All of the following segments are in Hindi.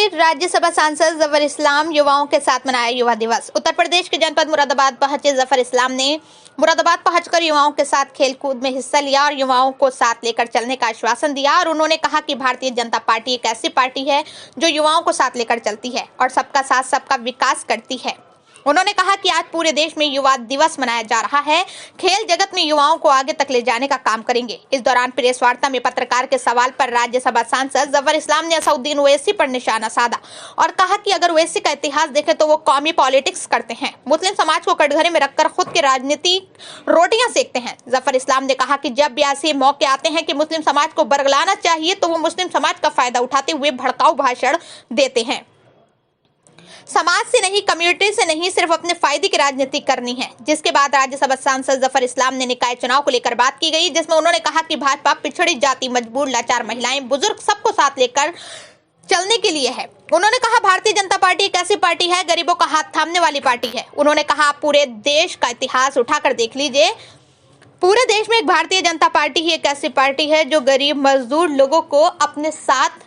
राज्यसभा सांसद जफर इस्लाम युवाओं के साथ मनाया युवा दिवस। उत्तर प्रदेश के जनपद मुरादाबाद पहुंचे जफर इस्लाम ने मुरादाबाद पहुंचकर युवाओं के साथ खेलकूद में हिस्सा लिया और युवाओं को साथ लेकर चलने का आश्वासन दिया। और उन्होंने कहा कि भारतीय जनता पार्टी एक ऐसी पार्टी है जो युवाओं को साथ लेकर चलती है और सबका साथ सबका विकास करती है। उन्होंने कहा कि आज पूरे देश में युवा दिवस मनाया जा रहा है। खेल जगत में युवाओं को आगे तक ले जाने का काम करेंगे। इस दौरान प्रेस वार्ता में पत्रकार के सवाल पर राज्यसभा सांसद जफर इस्लाम ने असदुद्दीन ओवैसी पर निशाना साधा और कहा कि अगर ओवैसी का इतिहास देखें तो वो कौमी पॉलिटिक्स करते हैं, मुस्लिम समाज को कटघरे में रखकर खुद के राजनीतिक रोटियां सेकते हैं। जफर इस्लाम ने कहा कि जब भी ऐसे मौके आते हैं कि मुस्लिम समाज को बरगलाना चाहिए तो वो मुस्लिम समाज का फायदा उठाते हुए भड़काऊ भाषण देते हैं। समाज से नहीं, कम्युनिटी से नहीं, सिर्फ अपने फायदे की राजनीति करनी है। जिसके बाद राज्यसभा सांसद जफर इस्लाम ने निकाय चुनाव को लेकर बात की गई, जिसमें उन्होंने कहा कि भाजपा पिछड़ी जाति, मजबूर, लाचार महिलाएं, बुजुर्ग सबको साथ लेकर चलने के लिए है। उन्होंने कहा भारतीय जनता पार्टी एक ऐसी पार्टी है, गरीबों का हाथ थामने वाली पार्टी है। उन्होंने कहा आप पूरे देश का इतिहास उठाकर देख लीजिए, पूरे देश में एक भारतीय जनता पार्टी ही एक ऐसी पार्टी है जो गरीब मजदूर लोगों को अपने साथ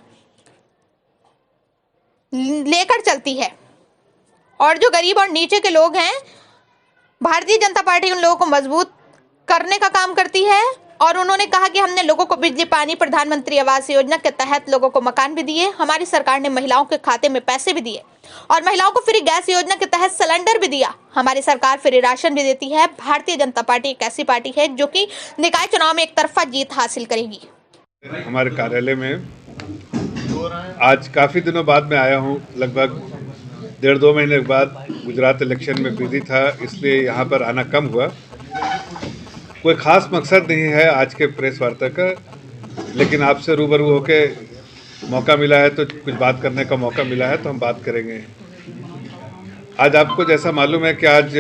लेकर चलती है और जो गरीब और नीचे के लोग हैं, भारतीय जनता पार्टी उन लोगों को मजबूत करने का काम करती है। और उन्होंने कहा कि हमने लोगों को बिजली, पानी, प्रधानमंत्री आवास योजना के तहत लोगों को मकान भी दिए। हमारी सरकार ने महिलाओं के खाते में पैसे भी दिए और महिलाओं को फ्री गैस योजना के तहत सिलेंडर भी दिया। हमारी सरकार फ्री राशन भी देती है। भारतीय जनता पार्टी एक ऐसी पार्टी है जो कि निकाय चुनाव में एक तरफा जीत हासिल करेगी। हमारे कार्यालय में आज काफ़ी दिनों बाद मैं आया हूँ, लगभग 1.5-2 महीने के बाद। गुजरात इलेक्शन में बिजी था, इसलिए यहाँ पर आना कम हुआ। कोई ख़ास मकसद नहीं है आज के प्रेस वार्ता का, लेकिन आपसे रूबरू होके मौका मिला है तो कुछ बात करने का मौका मिला है तो हम बात करेंगे। आज आपको जैसा मालूम है कि आज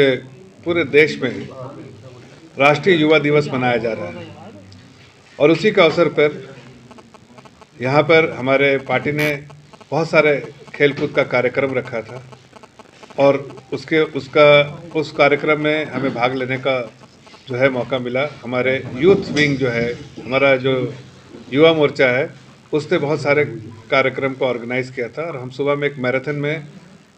पूरे देश में राष्ट्रीय युवा दिवस मनाया जा रहा है और उसी के अवसर पर यहाँ पर हमारे पार्टी ने बहुत सारे खेलकूद का कार्यक्रम रखा था और उस कार्यक्रम में हमें भाग लेने का जो है मौका मिला। हमारे यूथ विंग जो है, हमारा जो युवा मोर्चा है, उसने बहुत सारे कार्यक्रम को ऑर्गेनाइज़ किया था और हम सुबह में एक मैराथन में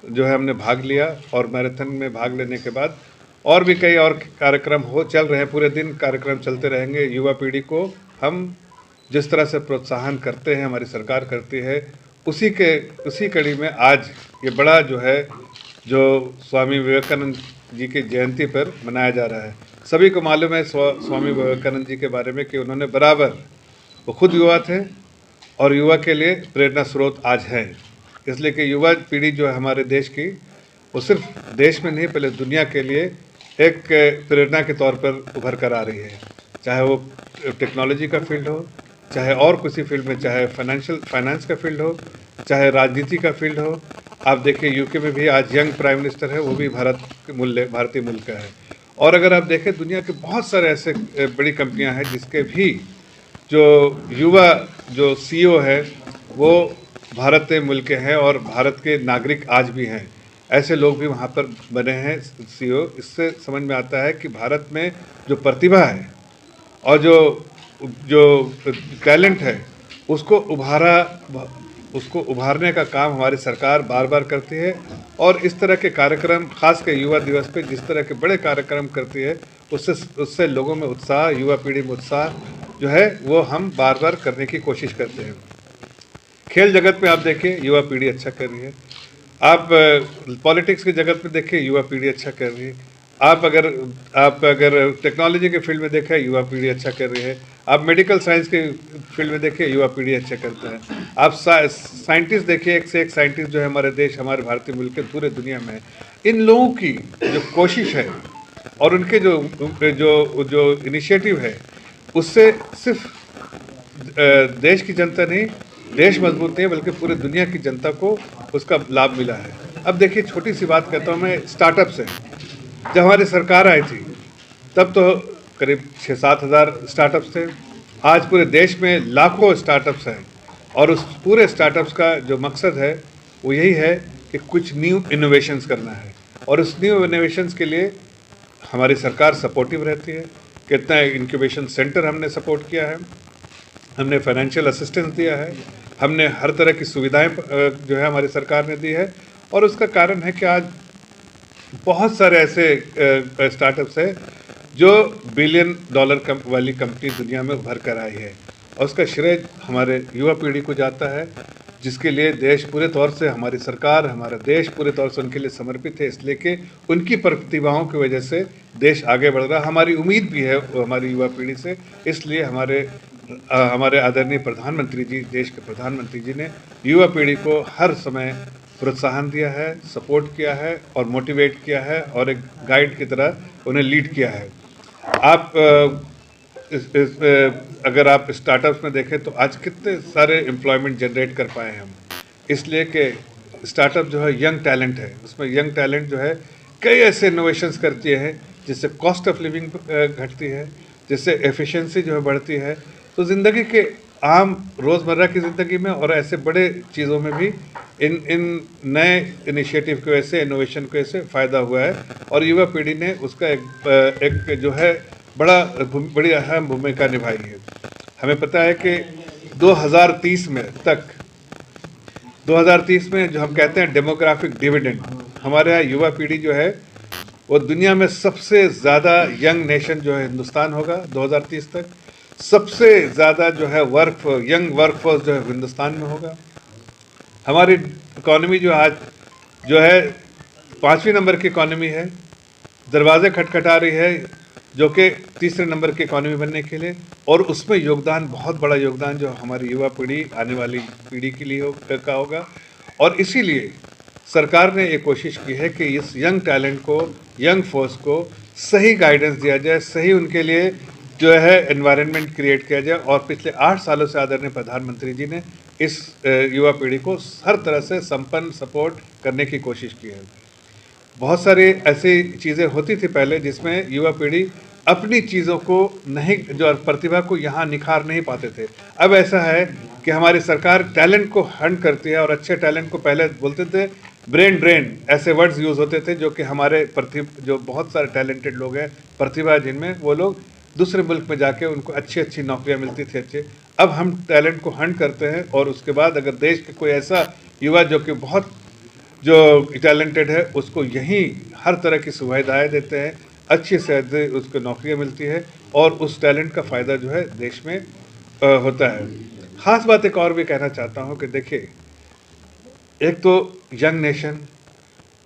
जो है हमने भाग लिया और मैराथन में भाग लेने के बाद और भी कई और कार्यक्रम चल रहे हैं। पूरे दिन कार्यक्रम चलते रहेंगे। युवा पीढ़ी को हम जिस तरह से प्रोत्साहन करते हैं, हमारी सरकार करती है, उसी कड़ी में आज ये बड़ा जो स्वामी विवेकानंद जी की जयंती पर मनाया जा रहा है। सभी को मालूम है स्वामी विवेकानंद जी के बारे में कि उन्होंने बराबर, वो खुद युवा थे और युवा के लिए प्रेरणा स्रोत आज है। इसलिए कि युवा पीढ़ी जो है हमारे देश की, वो सिर्फ देश में नहीं, पहले दुनिया के लिए एक प्रेरणा के तौर पर उभर कर आ रही है। चाहे वो टेक्नोलॉजी का फील्ड हो, चाहे और किसी फील्ड में, चाहे फाइनेंस का फील्ड हो, चाहे राजनीति का फील्ड हो। आप देखिए यूके में भी आज यंग प्राइम मिनिस्टर है, वो भी भारतीय मूल का है। और अगर आप देखें दुनिया के बहुत सारे ऐसे बड़ी कंपनियां हैं जिसके भी जो युवा जो सीईओ है वो भारतीय मूल के हैं और भारत के नागरिक आज भी हैं। ऐसे लोग भी वहाँ पर बने हैं सीईओ। इससे समझ में आता है कि भारत में जो प्रतिभा है और जो टैलेंट है उसको उभारने का काम हमारी सरकार बार बार करती है। और इस तरह के कार्यक्रम, खास कर युवा दिवस पे जिस तरह के बड़े कार्यक्रम करती है, उससे लोगों में उत्साह, युवा पीढ़ी में उत्साह जो है वो हम बार बार करने की कोशिश करते हैं। खेल जगत में आप देखिए युवा पीढ़ी अच्छा कर रही है। आप पॉलिटिक्स की जगत में देखिए युवा पीढ़ी अच्छा कर रही है। आप अगर टेक्नोलॉजी के फील्ड में देखें युवा पीढ़ी अच्छा कर रही है। आप मेडिकल साइंस के फील्ड में देखिए युवा पीढ़ी अच्छा करता है। आप साइंटिस्ट देखिए, एक से एक साइंटिस्ट जो है हमारे देश, हमारे भारतीय मुल्क के पूरे दुनिया में। इन लोगों की जो कोशिश है और उनके जो इनिशिएटिव है, उससे सिर्फ देश की जनता नहीं, देश मजबूत नहीं बल्कि पूरे दुनिया की जनता को उसका लाभ मिला है। अब देखिए, छोटी सी बात कहता हूँ मैं, स्टार्टअप से जब हमारी सरकार आई थी तब तो करीब 6-7 हज़ार स्टार्टअप्स थे। आज पूरे देश में लाखों स्टार्टअप्स हैं और उस पूरे स्टार्टअप्स का जो मकसद है वो यही है कि कुछ न्यू इनोवेशंस करना है और उस न्यू इनोवेशंस के लिए हमारी सरकार सपोर्टिव रहती है। कितना इंक्यूबेशन सेंटर हमने सपोर्ट किया है, हमने फाइनेंशियल असिस्टेंस दिया है। हमने हर तरह की सुविधाएं जो है हमारी सरकार ने दी है, और उसका कारण है कि आज बहुत सारे ऐसे स्टार्टअप्स हैं जो बिलियन डॉलर वाली कंपनी दुनिया में उभर कर आई है, और उसका श्रेय हमारे युवा पीढ़ी को जाता है, जिसके लिए देश पूरे तौर से, हमारी सरकार, हमारा देश पूरे तौर से उनके लिए समर्पित है, इसलिए कि उनकी प्रतिभाओं की वजह से देश आगे बढ़ रहा है। हमारी उम्मीद भी है हमारी युवा पीढ़ी से, इसलिए हमारे आदरणीय प्रधानमंत्री जी, देश के प्रधानमंत्री जी ने युवा पीढ़ी को हर समय प्रोत्साहन दिया है, सपोर्ट किया है और मोटिवेट किया है, और एक गाइड की तरह उन्हें लीड किया है। आप अगर आप स्टार्टअप्स में देखें तो आज कितने सारे एम्प्लॉयमेंट जनरेट कर पाए हैं हम, इसलिए कि स्टार्टअप जो है यंग टैलेंट है, उसमें यंग टैलेंट जो है कई ऐसे इनोवेशंस करती है जिससे कॉस्ट ऑफ लिविंग घटती है, जिससे एफिशिएंसी जो है बढ़ती है। तो ज़िंदगी के आम रोज़मर्रा की ज़िंदगी में और ऐसे बड़े चीज़ों में भी इन नए इनिशिएटिव की वजह से, इनोवेशन की वजह से फ़ायदा हुआ है, और युवा पीढ़ी ने उसका एक जो है बड़ी अहम भूमिका निभाई है। हमें पता है कि 2030 में जो हम कहते हैं डेमोग्राफिक डिविडेंड, हमारे यहाँ युवा पीढ़ी जो है वो दुनिया में सबसे ज़्यादा यंग नेशन जो है हिंदुस्तान होगा 2030 तक। सबसे ज़्यादा जो है यंग वर्कफोर्स जो है हिंदुस्तान में होगा। हमारी इकॉनमी जो आज जो है 5वीं नंबर की इकॉनमी है, दरवाजे खटखटा रही है जो कि 3रे नंबर की इकॉनमी बनने के लिए, और उसमें योगदान, बहुत बड़ा योगदान जो हमारी युवा पीढ़ी, आने वाली पीढ़ी के लिए का होगा। और इसीलिए सरकार ने ये कोशिश की है कि इस यंग टैलेंट को, यंग फोर्स को सही गाइडेंस दिया जाए, सही उनके लिए जो है एनवायरनमेंट क्रिएट किया जाए। और पिछले 8 सालों से आदरणीय प्रधानमंत्री जी ने इस युवा पीढ़ी को हर तरह से संपन्न सपोर्ट करने की कोशिश की है। बहुत सारी ऐसी चीज़ें होती थी पहले जिसमें युवा पीढ़ी अपनी चीज़ों को नहीं, जो प्रतिभा को यहाँ निखार नहीं पाते थे। अब ऐसा है कि हमारी सरकार टैलेंट को हंट करती है, और अच्छे टैलेंट को, पहले बोलते थे ब्रेन ड्रेन, ऐसे वर्ड्स यूज़ होते थे जो कि हमारे जो बहुत सारे टैलेंटेड लोग हैं, प्रतिभा जिनमें, वो लोग दूसरे मुल्क में जाके उनको अच्छी नौकरियाँ मिलती थी अच्छे। अब हम टैलेंट को हंट करते हैं, और उसके बाद अगर देश के कोई ऐसा युवा जो कि बहुत जो टैलेंटेड है, उसको यहीं हर तरह की सुविधाएं देते हैं, अच्छी से उसको नौकरियां मिलती है, और उस टैलेंट का फ़ायदा जो है देश में होता है। ख़ास बात एक और भी कहना चाहता हूं कि देखिए, एक तो यंग नेशन,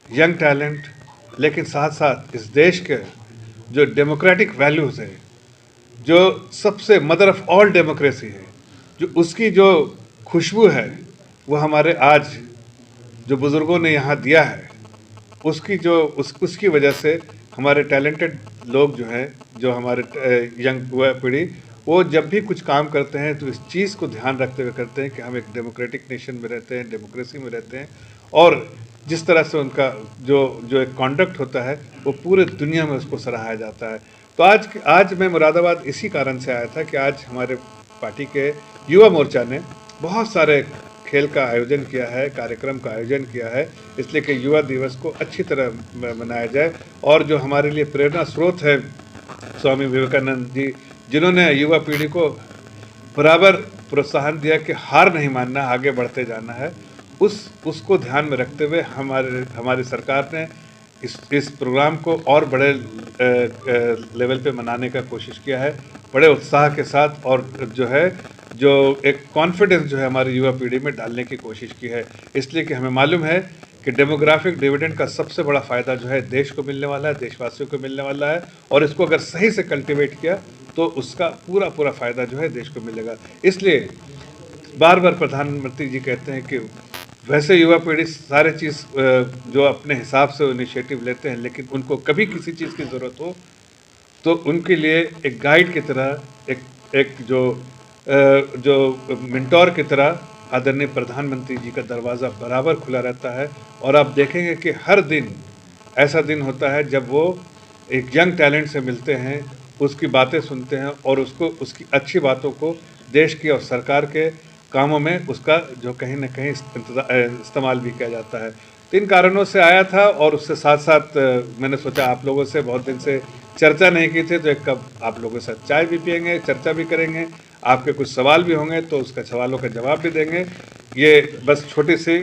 यंग टैलेंट, लेकिन साथ साथ इस देश के जो डेमोक्रेटिक वैल्यूज़ है, जो सबसे मदर ऑफ ऑल डेमोक्रेसी है, जो उसकी जो खुशबू है, वो हमारे आज जो बुज़ुर्गों ने यहाँ दिया है, उसकी वजह से हमारे टैलेंटेड लोग जो हैं, जो हमारे यंग पीढ़ी, वो जब भी कुछ काम करते हैं तो इस चीज़ को ध्यान रखते हुए करते हैं कि हम एक डेमोक्रेटिक नेशन में रहते हैं, डेमोक्रेसी में रहते हैं, और जिस तरह से उनका जो एक कॉन्डक्ट होता है वो पूरे दुनिया में उसको सराहा जाता है। तो आज मैं मुरादाबाद इसी कारण से आया था कि आज हमारे पार्टी के युवा मोर्चा ने बहुत सारे खेल का आयोजन किया है, कार्यक्रम का आयोजन किया है, इसलिए कि युवा दिवस को अच्छी तरह मनाया जाए। और जो हमारे लिए प्रेरणा स्रोत है स्वामी विवेकानंद जी, जिन्होंने युवा पीढ़ी को बराबर प्रोत्साहन दिया कि हार नहीं मानना, आगे बढ़ते जाना है, उसको ध्यान में रखते हुए हमारी सरकार ने इस प्रोग्राम को और बड़े लेवल पे मनाने का कोशिश किया है, बड़े उत्साह के साथ, और जो एक कॉन्फिडेंस जो है हमारी युवा पीढ़ी में डालने की कोशिश की है। इसलिए कि हमें मालूम है कि डेमोग्राफिक डिविडेंड का सबसे बड़ा फ़ायदा जो है देश को मिलने वाला है, देशवासियों को मिलने वाला है, और इसको अगर सही से कल्टिवेट किया तो उसका पूरा फ़ायदा जो है देश को मिलेगा। इसलिए बार बार प्रधानमंत्री जी कहते हैं कि वैसे युवा पीढ़ी सारे चीज़ जो अपने हिसाब से इनिशिएटिव लेते हैं, लेकिन उनको कभी किसी चीज़ की ज़रूरत हो तो उनके लिए एक गाइड की तरह, एक जो मेंटोर की तरह आदरणीय प्रधानमंत्री जी का दरवाज़ा बराबर खुला रहता है। और आप देखेंगे कि हर दिन ऐसा दिन होता है जब वो एक यंग टैलेंट से मिलते हैं, उसकी बातें सुनते हैं, और उसकी अच्छी बातों को देश की और सरकार के कामों में उसका जो कहीं ना कहीं इस्तेमाल भी किया जाता है। तीन कारणों से आया था और उससे साथ साथ मैंने सोचा आप लोगों से बहुत दिन से चर्चा नहीं की थी, तो एक कप आप लोगों के साथ चाय भी पियेंगे, चर्चा भी करेंगे, आपके कुछ सवाल भी होंगे तो उसका सवालों का जवाब भी देंगे। ये बस छोटी सी